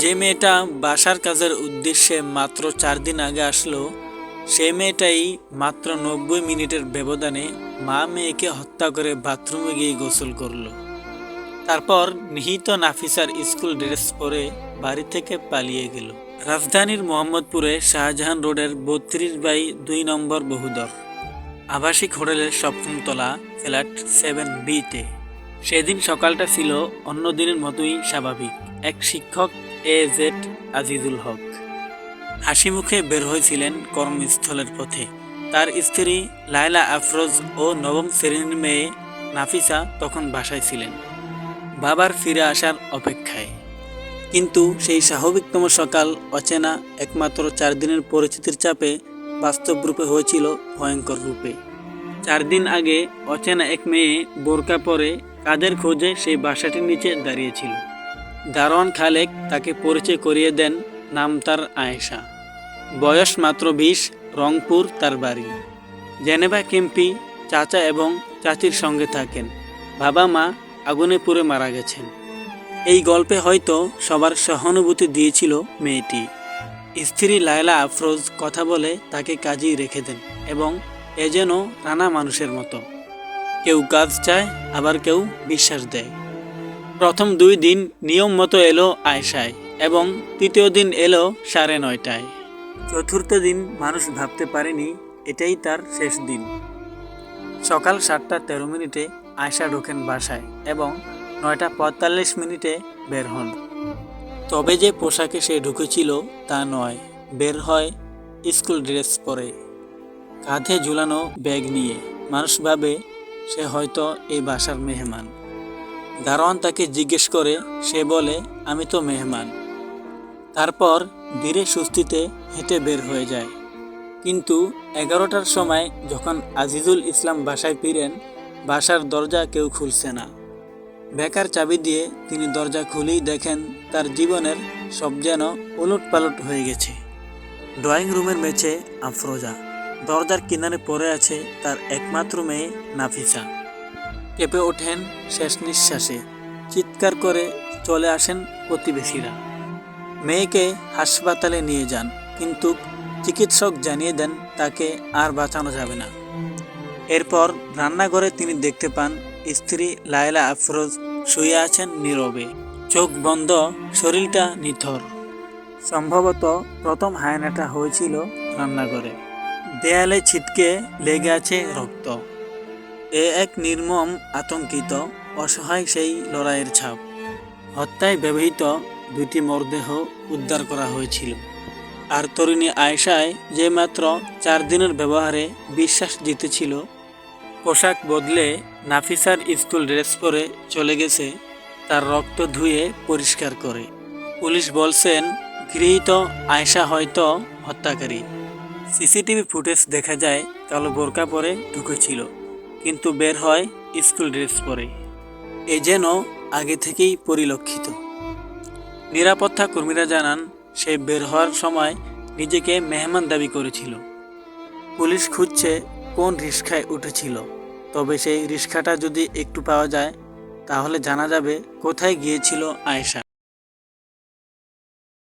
যে মেয়েটা বাসার কাজের উদ্দেশ্যে মাত্র 4 দিন আগে আসলো, সে মেয়েটাই মাত্র 90 মিনিটের ব্যবধানে মা মেয়েকে হত্যা করে বাথরুমে গিয়ে গোসল করলো। তারপর নিহিত নাফিসার স্কুল ড্রেস পরে বাড়ি থেকে পালিয়ে গেল। রাজধানীর মোহাম্মদপুরে শাহজাহান রোডের 32/2 নম্বর বহুদর আবাসিক হোটেলের 7ম তলা ফ্ল্যাট 7B-তে। সেদিন সকালটা ছিল অন্য দিনের মতোই স্বাভাবিক। এক শিক্ষক A.Z আজিজুল হক হাসি মুখে বের হয়েছিলেন কর্মস্থলের পথে। তার স্ত্রী লায়লা আফরোজ ও নবম শ্রেণীর মেয়ে নাফিসা তখন বাসায় ছিলেন, বাবার ফিরে আসার অপেক্ষায়। কিন্তু সেই স্বাভাবিকতম সকাল অচেনা একমাত্র 4 দিনের পরিচিতির চাপে বাস্তব রূপে হয়েছিল ভয়ঙ্কর রূপে। 4 দিন আগে অচেনা এক মেয়ে বোরকা পরে কাজের খোঁজে সেই বাসাটির নিচে দাঁড়িয়েছিল। দারোয়ান খালেক তাকে পরিচয় করিয়ে দেন, নাম তার আয়েশা, বয়স মাত্র 20, রংপুর তার বাড়ি। জেনেভা কেম্পি চাচা এবং চাচির সঙ্গে থাকেন, বাবা মা আগুনে পুড়ে মারা গেছেন। এই গল্পে হয়তো সবার সহানুভূতি দিয়েছিল মেয়েটি। স্ত্রী লায়লা আফরোজ কথা বলে তাকে কাজেই রেখে দেন এবং এ যেন নানা মানুষের মতো, কেউ কাজ চায় আবার কেউ বিশ্বাস দেয়। প্রথম 2 দিন নিয়ম মতো এলো আয়েশায় এবং তৃতীয় দিন এলো 9:30টায়। চতুর্থ দিন মানুষ ভাবতে পারেনি এটাই তার শেষ দিন। সকাল 7:13 আয়েশা ঢোকেন বাসায় এবং 9:45 বের হন। তবে যে পোশাকে সে ঢুকেছিল তা নয়, বের হয় স্কুল ড্রেস পরে, কাঁধে ঝুলানো ব্যাগ নিয়ে। মানুষ ভাবে সে হয়তো এই বাসার মেহমান। দারোয়ান তাকে জিজ্ঞেস করে, সে বলে, আমি তো মেহমান। তারপর ধীরে সুস্থিতে হেঁটে বের হয়ে যায়। কিন্তু 11টার সময় যখন আজিজুল ইসলাম বাসায় ফিরেন, বাসার দরজা কেউ খুলছে না। বেকার চাবি দিয়ে তিনি দরজা খুলেই দেখেন তার জীবনের সব যেন উলটপালট হয়ে গেছে। ড্রয়িং রুমের মেঝে আফরোজা, দরজার কিনারে পড়ে আছে তার একমাত্র মেয়ে নাফিসা। কেঁপে ওঠেন শেষ নিঃশ্বাসে, চিৎকার করে চলে আসেন প্রতিবেশীরা। মেয়েকে হাসপাতালে নিয়ে যান, কিন্তু চিকিৎসক জানিয়ে দেন তাকে আর বাঁচানো যাবে না। এরপর রান্নাঘরে তিনি দেখতে পান স্ত্রী লায়লা আফরোজ শুয়ে আছেন নীরবে, চোখ বন্ধ, শরীরটা নিথর। সম্ভবত প্রথম হায়নাটা হয়েছিল রান্নাঘরে। দেয়ালে ছিটকে লেগে আছে রক্ত। এক নির্মম, আতঙ্কিত, অসহায় সেই লড়াইয়ের ছাপ। হত্যায় ব্যবহৃত 2টি মরদেহ উদ্ধার করা হয়েছিল। আর তরুণী আয়েশায় যে মাত্র 4 দিনের ব্যবহারে বিশ্বাস জিতেছিল, পোশাক বদলে নাফিসার স্কুল ড্রেস পরে চলে গেছে তার রক্ত ধুয়ে পরিষ্কার করে। পুলিশ বলছেন গৃহীত আয়েশা হয়তো হত্যাকারী। সিসিটিভি ফুটেজ দেখা যায় কালো বোরকা পরে ঢুকেছিল, কিন্তু বের হয় স্কুল ড্রেস পরে। এ যেন আগে থেকেই পরিলক্ষিত। নিরাপত্তা কর্মীরা জানান সে বের হওয়ার সময় নিজেকে মেহমান দাবি করেছিল। পুলিশ খুঁজছে কোন রিস্কায় উঠেছিল, তবে সেই রিস্কাটা যদি একটু পাওয়া যায় তাহলে জানা যাবে কোথায় গিয়েছিল আয়েশা।